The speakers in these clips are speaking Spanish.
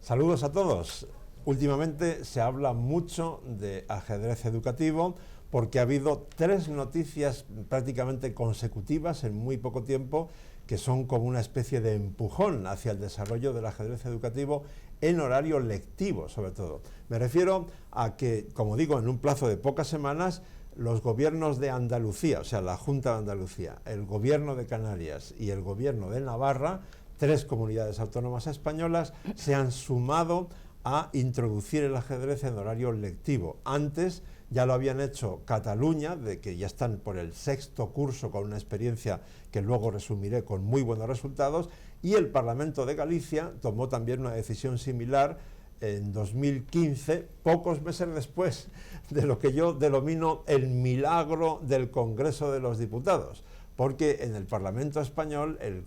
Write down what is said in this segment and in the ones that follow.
Saludos a todos. Últimamente se habla mucho de ajedrez educativo porque ha habido 3 noticias prácticamente consecutivas en muy poco tiempo que son como una especie de empujón hacia el desarrollo del ajedrez educativo en horario lectivo, sobre todo. Me refiero a que, como digo, en un plazo de pocas semanas, los gobiernos de Andalucía, o sea, la Junta de Andalucía, el gobierno de Canarias y el gobierno de Navarra, 3 comunidades autónomas españolas, se han sumado a introducir el ajedrez en horario lectivo. Antes ya lo habían hecho Cataluña, de que ya están por el 6º curso con una experiencia que luego resumiré con muy buenos resultados, y el Parlamento de Galicia tomó también una decisión similar en 2015, pocos meses después de lo que yo denomino el milagro del Congreso de los Diputados, porque en el Parlamento español, el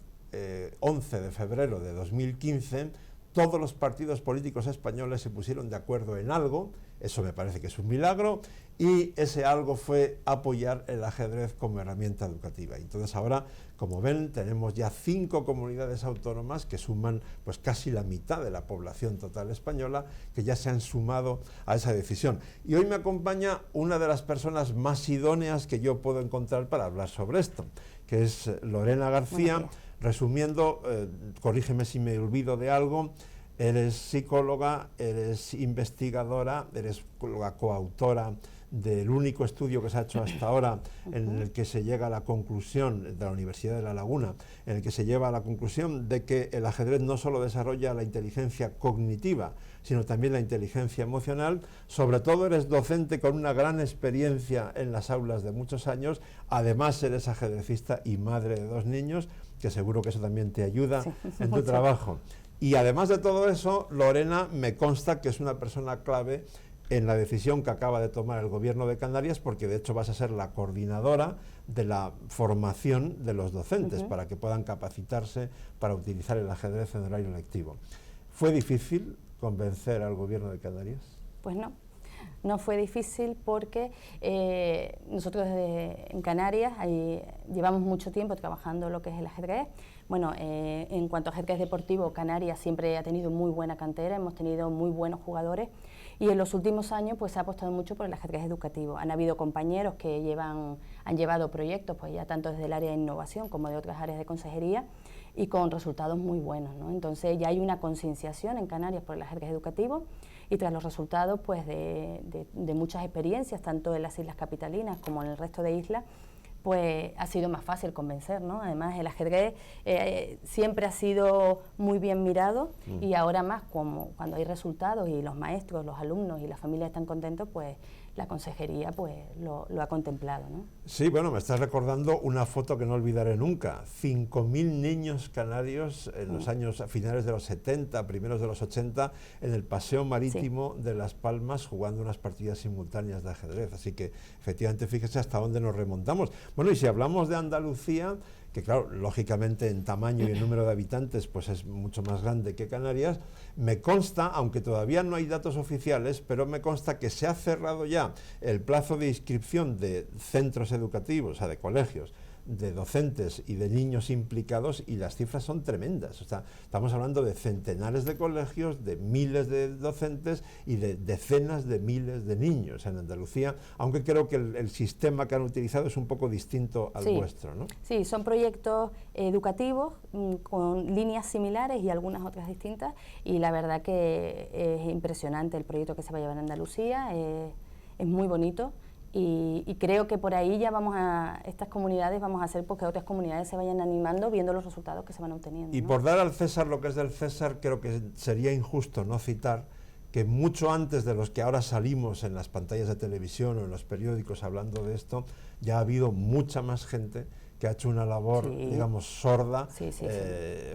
11 de febrero de 2015, todos los partidos políticos españoles se pusieron de acuerdo en algo, eso me parece que es un milagro, y ese algo fue apoyar el ajedrez como herramienta educativa. Entonces ahora, como ven, tenemos ya 5 comunidades autónomas que suman pues casi la mitad de la población total española, que ya se han sumado a esa decisión. Y hoy me acompaña una de las personas más idóneas que yo puedo encontrar para hablar sobre esto, que es Lorena García. Resumiendo, corrígeme si me olvido de algo, eres psicóloga, eres investigadora, eres la coautora del único estudio que se ha hecho hasta ahora en el que se llega a la conclusión, de la Universidad de La Laguna, en el que se lleva a la conclusión de que el ajedrez no solo desarrolla la inteligencia cognitiva, sino también la inteligencia emocional. Sobre todo eres docente con una gran experiencia en las aulas de muchos años, además eres ajedrecista y madre de 2 niños, que seguro que eso también te ayuda en tu trabajo. Y además de todo eso, Lorena me consta que es una persona clave en la decisión que acaba de tomar el gobierno de Canarias, porque de hecho vas a ser la coordinadora de la formación de los docentes para que puedan capacitarse para utilizar el ajedrez en horario lectivo. ¿Fue difícil convencer al gobierno de Canarias? Pues no fue difícil porque nosotros en Canarias llevamos mucho tiempo trabajando lo que es el ajedrez. Bueno, en cuanto a ajedrez deportivo, Canarias siempre ha tenido muy buena cantera, hemos tenido muy buenos jugadores, y en los últimos años pues se ha apostado mucho por el ajedrez educativo. Han habido compañeros que han llevado proyectos pues ya tanto desde el área de innovación como de otras áreas de consejería, y con resultados muy buenos, ¿no? Entonces ya hay una concienciación en Canarias por el ajedrez educativo, y tras los resultados pues de muchas experiencias, tanto en las islas capitalinas como en el resto de islas, pues ha sido más fácil convencer, ¿no? Además el ajedrez siempre ha sido muy bien mirado, y ahora más como cuando hay resultados y los maestros, los alumnos y las familias están contentos, pues la consejería pues lo ha contemplado, ¿no? Sí, bueno, me estás recordando una foto que no olvidaré nunca. 5.000 niños canarios en los años finales de los 70, primeros de los 80, en el paseo marítimo de Las Palmas, jugando unas partidas simultáneas de ajedrez. Así que, efectivamente, fíjese hasta dónde nos remontamos. Bueno, y si hablamos de Andalucía, que claro, lógicamente en tamaño y en número de habitantes pues es mucho más grande que Canarias, me consta, aunque todavía no hay datos oficiales, pero me consta que se ha cerrado ya el plazo de inscripción de centros educativos, o sea, de colegios, de docentes y de niños implicados, y las cifras son tremendas. O sea, estamos hablando de centenares de colegios, de miles de docentes y de decenas de miles de niños en Andalucía, aunque creo que el sistema que han utilizado es un poco distinto al vuestro, ¿no? Sí, son proyectos educativos con líneas similares y algunas otras distintas, y la verdad que es impresionante el proyecto que se va a llevar en Andalucía, es muy bonito. Y creo que por ahí ya estas comunidades vamos a hacer porque otras comunidades se vayan animando viendo los resultados que se van obteniendo, Y ¿no? por dar al César lo que es del César, creo que sería injusto no citar que mucho antes de los que ahora salimos en las pantallas de televisión o en los periódicos hablando de esto, ya ha habido mucha más gente que ha hecho una labor, digamos, sorda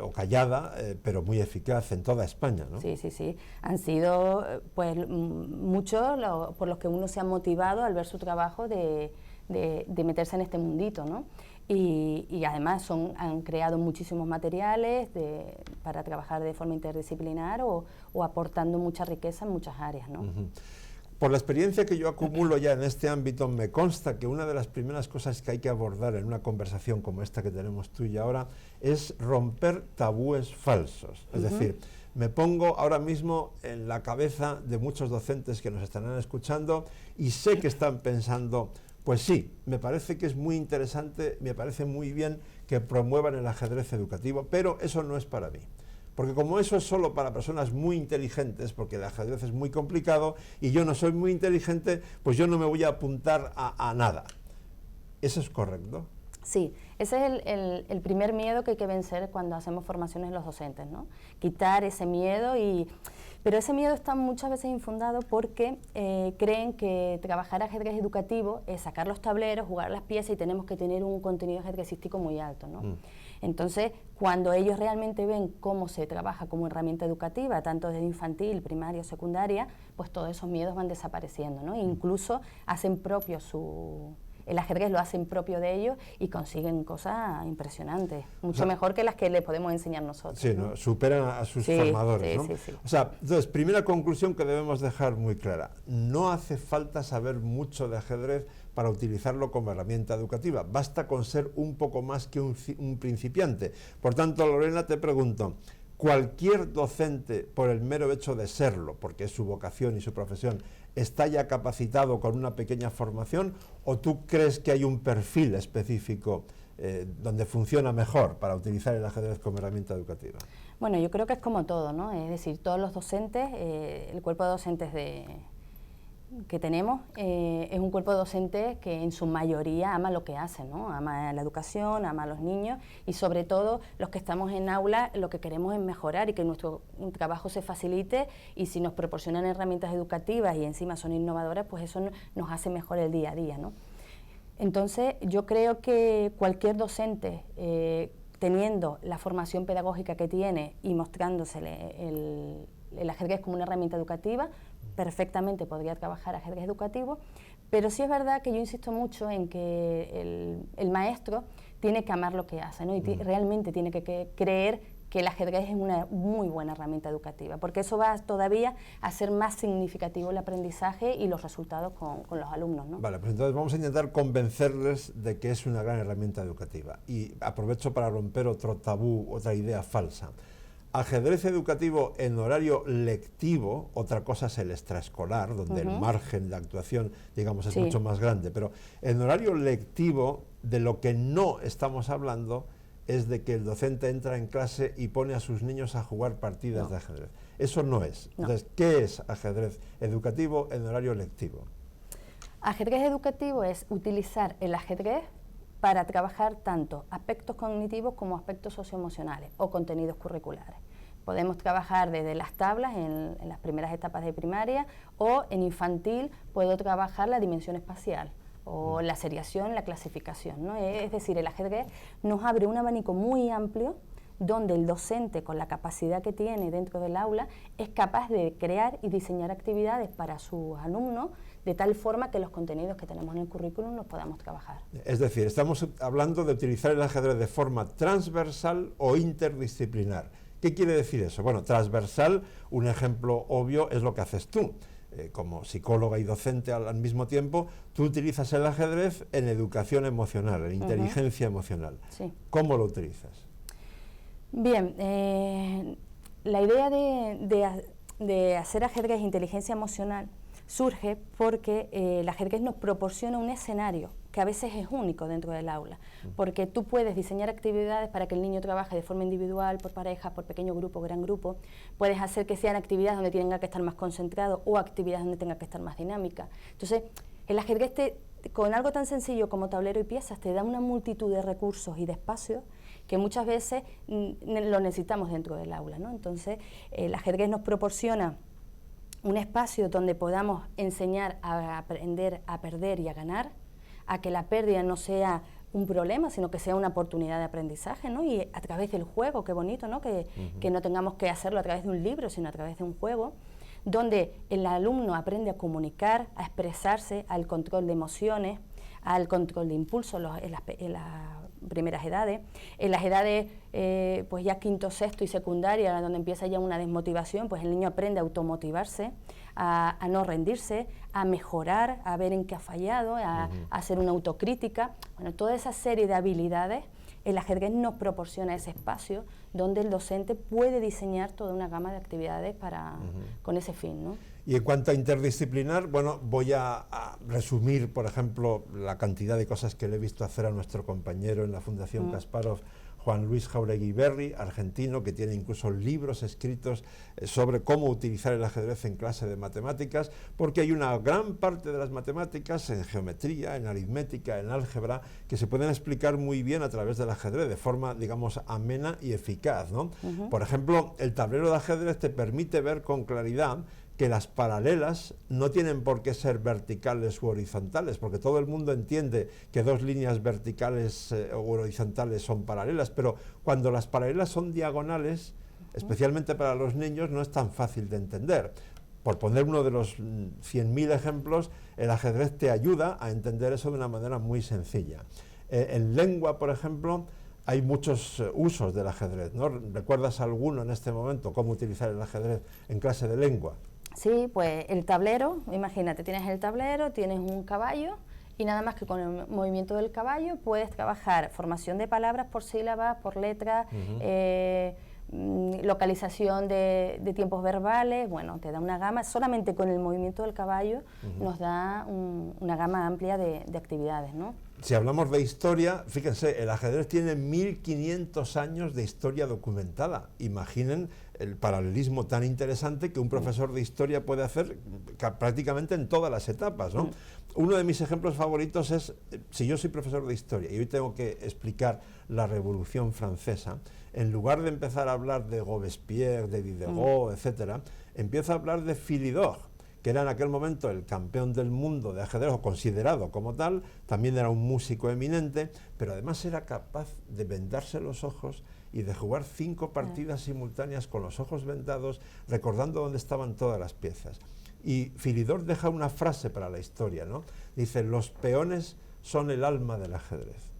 o callada, pero muy eficaz en toda España, ¿no? Sí. Han sido pues muchos por los que uno se ha motivado al ver su trabajo de meterse en este mundito, ¿no? Y además han creado muchísimos materiales para trabajar de forma interdisciplinar o aportando mucha riqueza en muchas áreas, ¿no? Por la experiencia que yo acumulo ya en este ámbito, me consta que una de las primeras cosas que hay que abordar en una conversación como esta que tenemos tú y yo ahora es romper tabúes falsos. Es decir, Me pongo ahora mismo en la cabeza de muchos docentes que nos estarán escuchando y sé que están pensando, pues sí, me parece que es muy interesante, me parece muy bien que promuevan el ajedrez educativo, pero eso no es para mí. Porque como eso es solo para personas muy inteligentes, porque el ajedrez es muy complicado y yo no soy muy inteligente, pues yo no me voy a apuntar a nada. ¿Eso es correcto? Sí, ese es el primer miedo que hay que vencer cuando hacemos formaciones en los docentes, ¿no? Quitar ese miedo, pero ese miedo está muchas veces infundado porque creen que trabajar ajedrez educativo es sacar los tableros, jugar las piezas y tenemos que tener un contenido ajedrecístico muy alto, ¿no? Entonces, cuando ellos realmente ven cómo se trabaja como herramienta educativa, tanto desde infantil, primaria o secundaria, pues todos esos miedos van desapareciendo, ¿no? Incluso hacen propio el ajedrez lo hacen propio de ellos y consiguen cosas impresionantes, mucho mejor que las que le podemos enseñar nosotros. Sí, ¿no? Superan a sus formadores, ¿no? Sí. O sea, entonces, primera conclusión que debemos dejar muy clara, no hace falta saber mucho de ajedrez para utilizarlo como herramienta educativa, basta con ser un poco más que un principiante. Por tanto, Lorena, te pregunto, ¿cualquier docente, por el mero hecho de serlo, porque es su vocación y su profesión, está ya capacitado con una pequeña formación, o tú crees que hay un perfil específico donde funciona mejor para utilizar el ajedrez como herramienta educativa? Bueno, yo creo que es como todo, ¿no? Es decir, todos los docentes, el cuerpo de docentes que tenemos es un cuerpo de docentes que en su mayoría ama lo que hace, ¿no? Ama la educación, ama a los niños y sobre todo los que estamos en aula lo que queremos es mejorar y que nuestro trabajo se facilite, y si nos proporcionan herramientas educativas y encima son innovadoras, pues eso nos hace mejor el día a día, ¿no? Entonces yo creo que cualquier docente teniendo la formación pedagógica que tiene y mostrándosele el ajedrez como una herramienta educativa, perfectamente podría trabajar ajedrez educativo, pero sí es verdad que yo insisto mucho en que el maestro tiene que amar lo que hace, ¿no? Y realmente tiene que creer que el ajedrez es una muy buena herramienta educativa, porque eso va todavía a hacer más significativo el aprendizaje y los resultados con los alumnos, ¿no? Vale, pues entonces vamos a intentar convencerles de que es una gran herramienta educativa. Y aprovecho para romper otro tabú, otra idea falsa. Ajedrez educativo en horario lectivo, otra cosa es el extraescolar, donde el margen de actuación, digamos, es mucho más grande, pero en horario lectivo, de lo que no estamos hablando es de que el docente entra en clase y pone a sus niños a jugar partidas de ajedrez. Eso no es. Entonces, ¿qué es ajedrez educativo en horario lectivo? Ajedrez educativo es utilizar el ajedrez para trabajar tanto aspectos cognitivos como aspectos socioemocionales o contenidos curriculares. Podemos trabajar desde las tablas en las primeras etapas de primaria, o en infantil puedo trabajar la dimensión espacial o la seriación, la clasificación, ¿no? Es decir, el ajedrez nos abre un abanico muy amplio donde el docente, con la capacidad que tiene dentro del aula, es capaz de crear y diseñar actividades para sus alumnos de tal forma que los contenidos que tenemos en el currículum los podamos trabajar. Es decir, estamos hablando de utilizar el ajedrez de forma transversal o interdisciplinar. ¿Qué quiere decir eso? Bueno, transversal, un ejemplo obvio es lo que haces tú. Como psicóloga y docente al mismo tiempo, tú utilizas el ajedrez en educación emocional, en inteligencia emocional. Sí. ¿Cómo lo utilizas? Bien, la idea de hacer ajedrez e inteligencia emocional surge porque el ajedrez nos proporciona un escenario que a veces es único dentro del aula, porque tú puedes diseñar actividades para que el niño trabaje de forma individual, por parejas, por pequeño grupo, gran grupo, puedes hacer que sean actividades donde tenga que estar más concentrado o actividades donde tenga que estar más dinámica. Entonces, el ajedrez con algo tan sencillo como tablero y piezas te da una multitud de recursos y de espacios que muchas veces lo necesitamos dentro del aula, ¿no? Entonces, el ajedrez nos proporciona un espacio donde podamos enseñar a aprender a perder y a ganar, a que la pérdida no sea un problema, sino que sea una oportunidad de aprendizaje, ¿no? Y a través del juego, qué bonito, ¿no? Que no tengamos que hacerlo a través de un libro, sino a través de un juego, donde el alumno aprende a comunicar, a expresarse, al control de emociones, al control de impulsos en las primeras edades. En las edades pues ya quinto, sexto y secundaria, donde empieza ya una desmotivación, pues el niño aprende a automotivarse, a no rendirse, a mejorar, a ver en qué ha fallado, a hacer una autocrítica. Bueno, toda esa serie de habilidades el ajedrez nos proporciona ese espacio donde el docente puede diseñar toda una gama de actividades con ese fin, ¿no? Y en cuanto a interdisciplinar, bueno, voy a resumir, por ejemplo, la cantidad de cosas que le he visto hacer a nuestro compañero en la Fundación Kasparov, Juan Luis Jauregui Berri, argentino, que tiene incluso libros escritos sobre cómo utilizar el ajedrez en clase de matemáticas, porque hay una gran parte de las matemáticas en geometría, en aritmética, en álgebra, que se pueden explicar muy bien a través del ajedrez, de forma, digamos, amena y eficaz, ¿no? Por ejemplo, el tablero de ajedrez te permite ver con claridad que las paralelas no tienen por qué ser verticales u horizontales, porque todo el mundo entiende que dos líneas verticales o horizontales son paralelas, pero cuando las paralelas son diagonales, especialmente para los niños, no es tan fácil de entender. Por poner uno de los 100.000 ejemplos, el ajedrez te ayuda a entender eso de una manera muy sencilla. En lengua, por ejemplo, hay muchos usos del ajedrez, ¿no? ¿Recuerdas alguno en este momento, cómo utilizar el ajedrez en clase de lengua? Sí, pues el tablero, imagínate, tienes el tablero, tienes un caballo y nada más que con el movimiento del caballo puedes trabajar formación de palabras por sílabas, por letras, localización de tiempos verbales, bueno, te da una gama, solamente con el movimiento del caballo nos da una gama amplia de actividades, ¿no? Si hablamos de historia, fíjense, el ajedrez tiene 1500 años de historia documentada. Imaginen el paralelismo tan interesante que un profesor de historia puede hacer prácticamente en todas las etapas, ¿no? Uno de mis ejemplos favoritos es, si yo soy profesor de historia y hoy tengo que explicar la Revolución Francesa, en lugar de empezar a hablar de Robespierre, de Diderot, etcétera, empiezo a hablar de Philidor, que era en aquel momento el campeón del mundo de ajedrez, o considerado como tal, también era un músico eminente, pero además era capaz de vendarse los ojos y de jugar 5 partidas simultáneas con los ojos vendados, recordando dónde estaban todas las piezas. Y Philidor deja una frase para la historia, ¿no? Dice, los peones son el alma del ajedrez.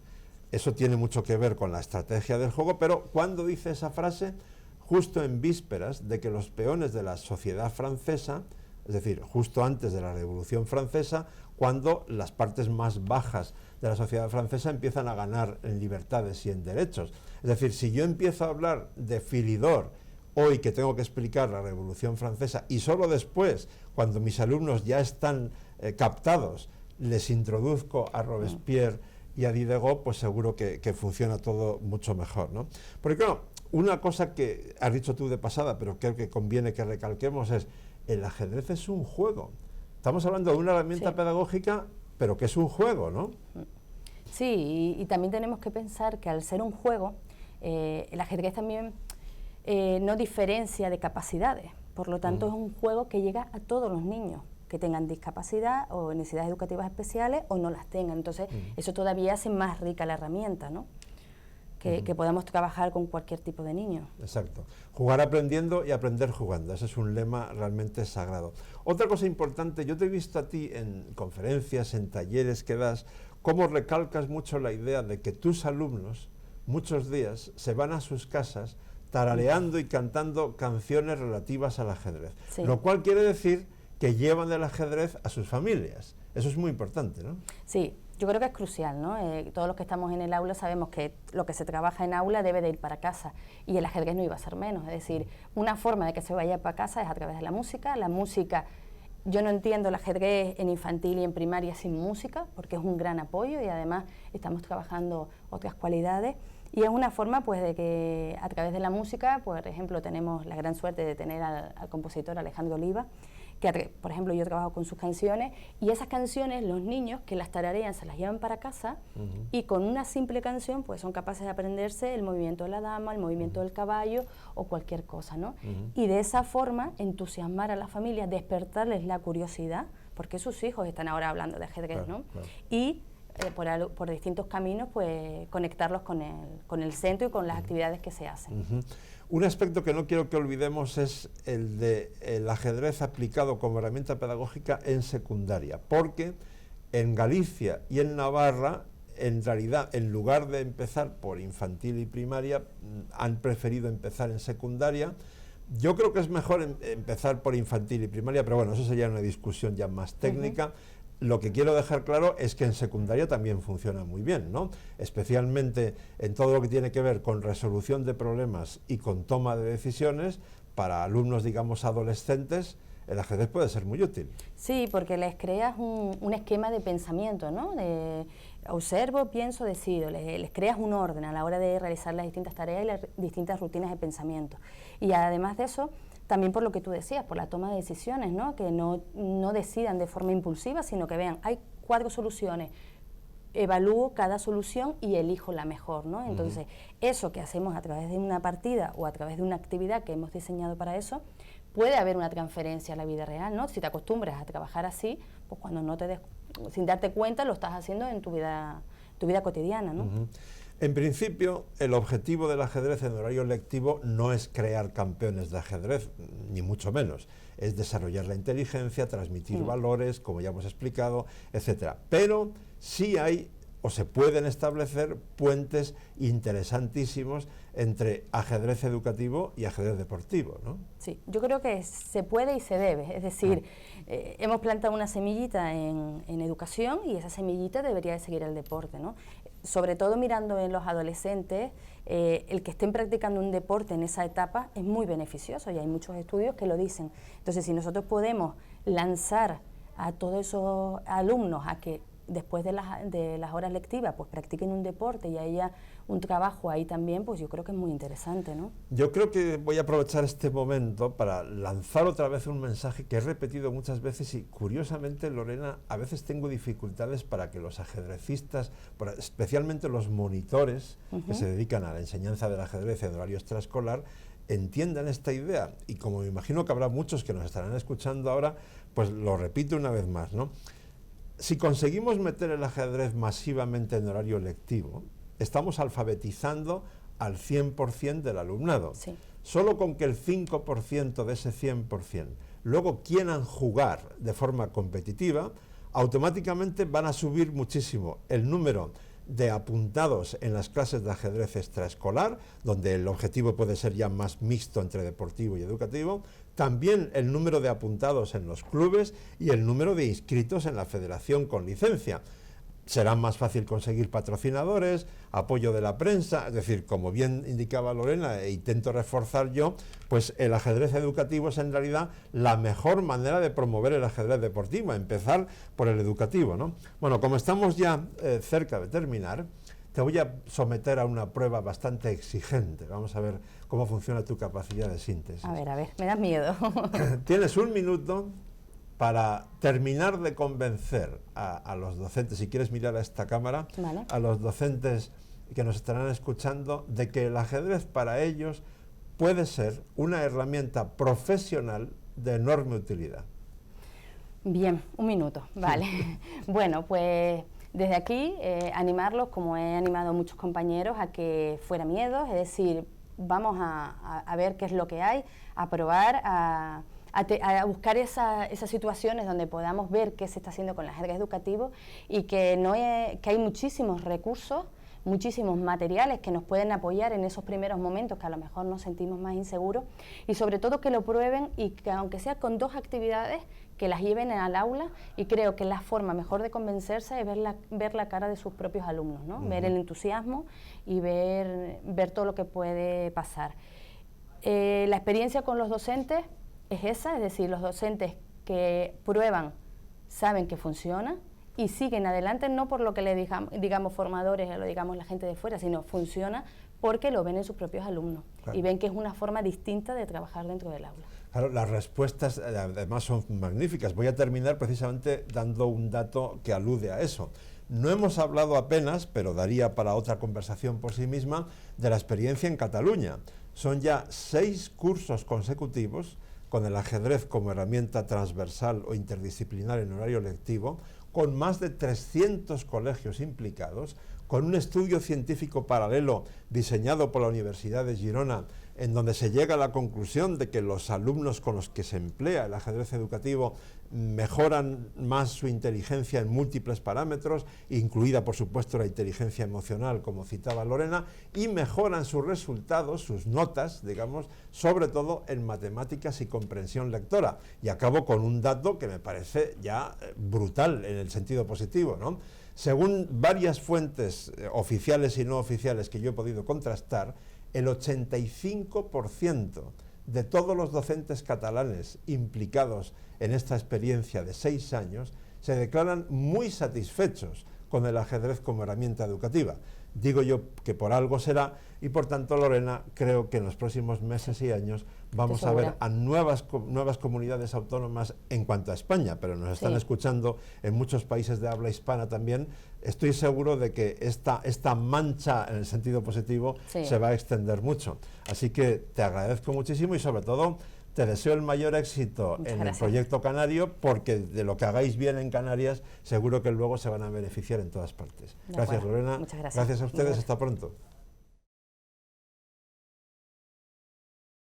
Eso tiene mucho que ver con la estrategia del juego, pero ¿cuándo dice esa frase? Justo en vísperas de que los peones de la sociedad francesa, es decir, justo antes de la Revolución Francesa, cuando las partes más bajas de la sociedad francesa empiezan a ganar en libertades y en derechos. Es decir, si yo empiezo a hablar de Philidor hoy que tengo que explicar la Revolución Francesa y solo después, cuando mis alumnos ya están captados, les introduzco a Robespierre y a Diderot, pues seguro que funciona todo mucho mejor, ¿no? Porque claro, una cosa que has dicho tú de pasada, pero creo que conviene que recalquemos es, el ajedrez es un juego. Estamos hablando de una herramienta pedagógica, pero que es un juego, ¿no? Sí, y también tenemos que pensar que al ser un juego, el ajedrez también no diferencia de capacidades. Por lo tanto, es un juego que llega a todos los niños que tengan discapacidad o necesidades educativas especiales o no las tengan. Entonces, eso todavía hace más rica la herramienta, ¿no? Que podamos trabajar con cualquier tipo de niño. Exacto. Jugar aprendiendo y aprender jugando. Ese es un lema realmente sagrado. Otra cosa importante, yo te he visto a ti en conferencias, en talleres que das, cómo recalcas mucho la idea de que tus alumnos muchos días se van a sus casas tarareando y cantando canciones relativas al ajedrez. Sí. Lo cual quiere decir que llevan el ajedrez a sus familias. Eso es muy importante, ¿no? Sí. Yo creo que es crucial, ¿no? Todos los que estamos en el aula sabemos que lo que se trabaja en aula debe de ir para casa y el ajedrez no iba a ser menos. Es decir, una forma de que se vaya para casa es a través de la música. La música, yo no entiendo el ajedrez en infantil y en primaria sin música porque es un gran apoyo y además estamos trabajando otras cualidades. Y es una forma pues de que a través de la música, por ejemplo, tenemos la gran suerte de tener al compositor Alejandro Oliva, que por ejemplo yo trabajo con sus canciones y esas canciones los niños que las tararean se las llevan para casa y con una simple canción pues son capaces de aprenderse el movimiento de la dama, el movimiento del caballo o cualquier cosa, ¿no? Y de esa forma entusiasmar a la familia, despertarles la curiosidad, porque sus hijos están ahora hablando de ajedrez, ¿no? Y por distintos caminos pues conectarlos con el centro y con las actividades que se hacen. Un aspecto que no quiero que olvidemos es el del ajedrez aplicado como herramienta pedagógica en secundaria, porque en Galicia y en Navarra, en realidad, en lugar de empezar por infantil y primaria, han preferido empezar en secundaria. Yo creo que es mejor empezar por infantil y primaria, pero bueno, eso sería una discusión ya más técnica. lo que quiero dejar claro es que en secundaria también funciona muy bien, ¿no? Especialmente en todo lo que tiene que ver con resolución de problemas y con toma de decisiones, para alumnos, digamos, adolescentes, el ajedrez puede ser muy útil. Sí, porque les creas un esquema de pensamiento, ¿no? De observo, pienso, decido. Les creas un orden a la hora de realizar las distintas tareas y las distintas rutinas de pensamiento. Y además de eso, también por lo que tú decías, por la toma de decisiones, ¿no? Que no decidan de forma impulsiva, sino que vean, hay 4 soluciones, evalúo cada solución y elijo la mejor, ¿no? Entonces, eso que hacemos a través de una partida o a través de una actividad que hemos diseñado para eso, puede haber una transferencia a la vida real, ¿no? Si te acostumbras a trabajar así, pues cuando no te sin darte cuenta lo estás haciendo en tu vida cotidiana, ¿no? En principio, el objetivo del ajedrez en horario lectivo no es crear campeones de ajedrez, ni mucho menos. Es desarrollar la inteligencia, transmitir valores, como ya hemos explicado, etcétera. Pero sí hay o se pueden establecer puentes interesantísimos entre ajedrez educativo y ajedrez deportivo, ¿no? Sí, yo creo que se puede y se debe, es decir, hemos plantado una semillita en educación y esa semillita debería de seguir el deporte, ¿no? Sobre todo mirando en los adolescentes, el que estén practicando un deporte en esa etapa es muy beneficioso y hay muchos estudios que lo dicen. Entonces, si nosotros podemos lanzar a todos esos alumnos a que después de las horas lectivas pues practiquen un deporte y haya un trabajo ahí también, pues yo creo que es muy interesante, ¿no? Yo creo que voy a aprovechar este momento para lanzar otra vez un mensaje que he repetido muchas veces y curiosamente, Lorena, a veces tengo dificultades para que los ajedrecistas, especialmente los monitores que se dedican a la enseñanza del ajedrez en horario extraescolar, entiendan esta idea, y como me imagino que habrá muchos que nos estarán escuchando ahora, pues lo repito una vez más, ¿no? Si conseguimos meter el ajedrez masivamente en horario lectivo, estamos alfabetizando al 100% del alumnado. Sí. Solo con que el 5% de ese 100% luego quieran jugar de forma competitiva, automáticamente van a subir muchísimo el número de apuntados en las clases de ajedrez extraescolar, donde el objetivo puede ser ya más mixto entre deportivo y educativo, también el número de apuntados en los clubes y el número de inscritos en la federación con licencia. Será más fácil conseguir patrocinadores, apoyo de la prensa, es decir, como bien indicaba Lorena e intento reforzar yo, pues el ajedrez educativo es en realidad la mejor manera de promover el ajedrez deportivo, empezar por el educativo, ¿no? Bueno, como estamos ya cerca de terminar, te voy a someter a una prueba bastante exigente. Vamos a ver cómo funciona tu capacidad de síntesis. A ver, me das miedo. Tienes 1 minuto para terminar de convencer a los docentes, si quieres mirar a esta cámara, vale, a los docentes que nos estarán escuchando, de que el ajedrez para ellos puede ser una herramienta profesional de enorme utilidad. Bien, 1 minuto, vale. Bueno, pues desde aquí animarlos, como he animado a muchos compañeros, a que fuera miedo, es decir, vamos a ver qué es lo que hay, a probar, a buscar esas situaciones donde podamos ver qué se está haciendo con el ajedrez educativo y que hay muchísimos recursos, muchísimos materiales que nos pueden apoyar en esos primeros momentos que a lo mejor nos sentimos más inseguros y sobre todo que lo prueben y que aunque sea con 2 actividades que las lleven al aula y creo que la forma mejor de convencerse es ver la cara de sus propios alumnos, ¿no? Ver el entusiasmo y ver todo lo que puede pasar. La experiencia con los docentes es esa, es decir, los docentes que prueban saben que funciona y siguen adelante no por lo que le digamos formadores o lo digamos la gente de fuera, sino funciona porque lo ven en sus propios alumnos, claro, y ven que es una forma distinta de trabajar dentro del aula. Claro, las respuestas además son magníficas. Voy a terminar precisamente dando un dato que alude a eso. No hemos hablado apenas, pero daría para otra conversación por sí misma, de la experiencia en Cataluña. Son ya 6 cursos consecutivos con el ajedrez como herramienta transversal o interdisciplinar en horario lectivo, con más de 300 colegios implicados, con un estudio científico paralelo diseñado por la Universidad de Girona en donde se llega a la conclusión de que los alumnos con los que se emplea el ajedrez educativo mejoran más su inteligencia en múltiples parámetros, incluida por supuesto la inteligencia emocional, como citaba Lorena, y mejoran sus resultados, sus notas, digamos, sobre todo en matemáticas y comprensión lectora. Y acabo con un dato que me parece ya brutal en el sentido positivo, ¿no? Según varias fuentes oficiales y no oficiales que yo he podido contrastar, el 85% de todos los docentes catalanes implicados en esta experiencia de 6 años se declaran muy satisfechos con el ajedrez como herramienta educativa. Digo yo que por algo será, y por tanto, Lorena, creo que en los próximos meses y años vamos a ver a nuevas comunidades autónomas en cuanto a España, pero nos están escuchando en muchos países de habla hispana también. Estoy seguro de que esta mancha, en el sentido positivo, se va a extender mucho. Así que te agradezco muchísimo y sobre todo te deseo el mayor éxito en el proyecto canario, porque de lo que hagáis bien en Canarias seguro que luego se van a beneficiar en todas partes. Gracias, Lorena. Muchas gracias. Gracias a ustedes. Hasta pronto.